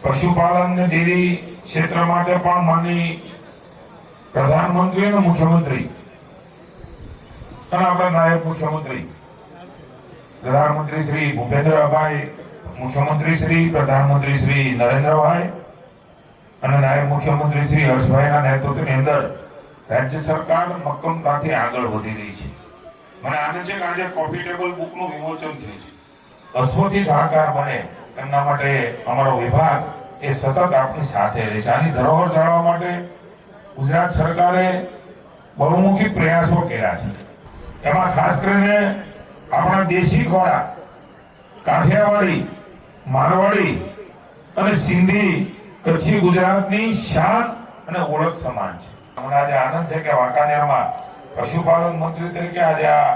પશુપાલન ને ડેરી ક્ષેત્ર માટે પણ માનની પ્રધાનમંત્રી અને મુખ્યમંત્રી અને આપણા નાયબ મુખ્યમંત્રી પ્રધાનમંત્રી શ્રી ભૂપેન્દ્રભાઈ, મુખ્યમંત્રી શ્રી પ્રધાનમંત્રી શ્રી નરેન્દ્રભાઈ અને નાયબ મુખ્યમંત્રી શ્રી હર્ષભાઈના નેતૃત્વની અંદર રાજ્ય સરકાર મક્કમતાથી આગળ વધી રહી છે. મને આનંદ છે કે આજે કોફી ટેબલ બુકનું વિમોચન થયું છે. અશ્વથી જાણકાર બને એમના માટે અમારો વિભાગ એ સતત આપની સાથે રહે છે. આની ધરોહર જાળવવા માટે ગુજરાત સરકારે બહુમુખી પ્રયાસો કર્યા છે. એમાં ખાસ કરીને આપણા દેશી ખોરાક કાઠિયાવાડી, મારવાડી અને સિંધી કચ્છી ગુજરાતની શાન અને ઓળખ સમાન છે. મને આજે આનંદ છે કે વાંકાનેરમાં પશુપાલન મંત્રી તરીકે આજે આ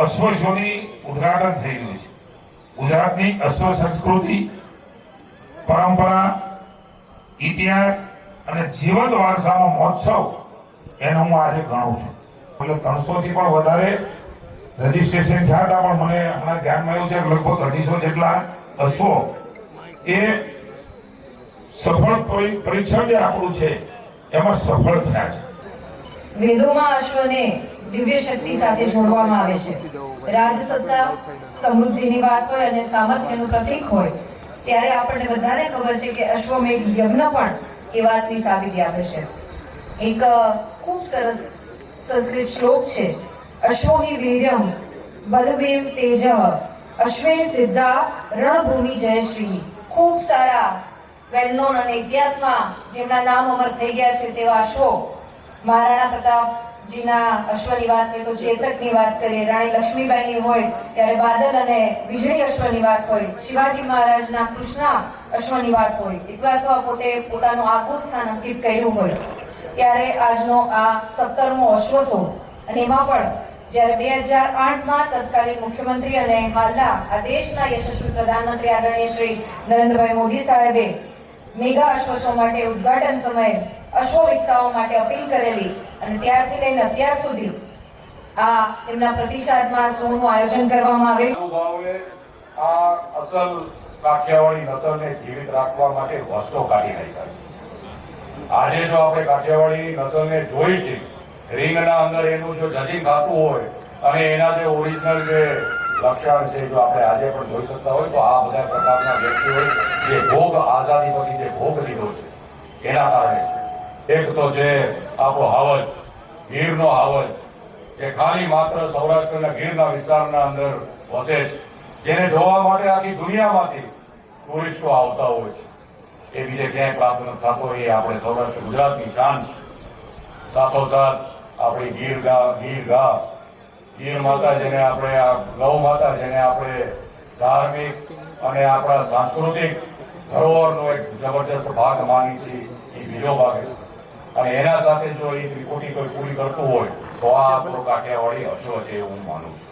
અશ્વ શોની ઉદ્ઘાટન થઈ રહ્યું છે. ગુજરાતની અશ્વ સંસ્કૃતિ, પરંપરા, ઇતિહાસ અને જીવંત વારસાનો મહોત્સવ એનો હું આજે ગણું છું. એટલે 300 થી પણ વધારે રજીસ્ટ્રેશન થયા હતા, પણ મને હમણાં ધ્યાનમાં આવ્યું છે કે લગભગ 250 જેટલા અશ્વો એ સફળ પરીક્ષણ જે આપણું છે એમાં સફળ થયા છે. વેદોમાં અશ્વને દિવ્ય શક્તિ સાથે જોડવામાં આવે છે. રાજસત્તા, સમૃદ્ધિની વાત હોય અને સામર્થ્યનું પ્રતીક હોય ત્યારે આપણને બધાને ખબર છે કે અશ્વમેઘ યજ્ઞ પણ એ વાતની સાબિતી આપે છે. એક ખૂબ સરસ સંસ્કૃત શ્લોક છે, અશ્વો હિ વીર્યમ બલવેમ તેજઃ અશ્વેન સિદ્ધા રણભૂમિ જયશ્રી. ખૂબ સારા વેલ નોન અને ઇતિહાસમાં જેમના નામ અમર થઈ ગયા છે તેવા અશ્વો. મહારાણા પ્રતાપજીના અશ્વની વાત હોય તો ચેતકની વાત કરીએ, રાણી લક્ષ્મીબાઈની હોય ત્યારે બાદલ અને વીજળી અશ્વની વાત હોય, શિવાજી મહારાજના કૃષ્ણા અશ્વની વાત હોય, ઇતિહાસમાં પોતે પોતાનું આગવું સ્થાન અંકિત કર્યું હોય ત્યારે આજનો આ 17મો અશ્વસો. અને એમાં પણ જ્યારે 2008માં તત્કાલીન મુખ્યમંત્રી અને હાલના આ દેશના યશસ્વી પ્રધાનમંત્રી આદરણીય શ્રી નરેન્દ્રભાઈ મોદી સાહેબે મેગા અશ્વસો માટે ઉદ્ઘાટન સમયે અશ્વો વિકસાવવા માટે અપીલ કરેલી અને ત્યારથી લઈને અત્યાર સુધી આ એમના પ્રતિસાદમાં શોનું આયોજન કરવામાં આવેલું. આ અસલ કાઠિયાવાડી નસલને જીવિત રાખવા માટે વર્ષો કાઢી નાખ્યા છે. આજે જો આપણે કાઠિયાવાડી નસલને જોઈ છે, રીંગના અંદર એનું જો જજીંગ ખાતું હોય અને એના જે ઓરિજિનલ જે લક્ષણ છે જો આપણે આજે પણ જોઈ શકતા હોય તો આ બધા પ્રકારના વ્યક્તિઓ જે ભોગ આઝાદી પછી જે ભોગ લીધો છે એના કારણે છે. એક તો છે આપણો હાવજ, ગીરનો હાવજ, જે ખાલી માત્ર સૌરાષ્ટ્રના ગીરના વિસ્તારના અંદર વસે છે, જેને જોવા માટે આખી દુનિયામાંથી ટુરિસ્ટો આવતા હોય છે. એ બીજે ક્યાંય પ્રાપ્ત ન થતો એ આપણે સૌરાષ્ટ્ર ગુજરાતની શાન છે. સાથોસાથ આપણી ગીર માતા, જેને આપણે આ ગૌ માતા, જેને આપણે ધાર્મિક અને આપણા સાંસ્કૃતિક ધરોહરનો એક જબરજસ્ત ભાગ માની છે, એ બીજો ભાગ છે. અને એના સાથે જો એ ત્રિકોટી કોઈ પૂરી કરતું હોય તો આ આપણો કાઠિયાવાડી અશ્વ છે એવું હું માનું છું.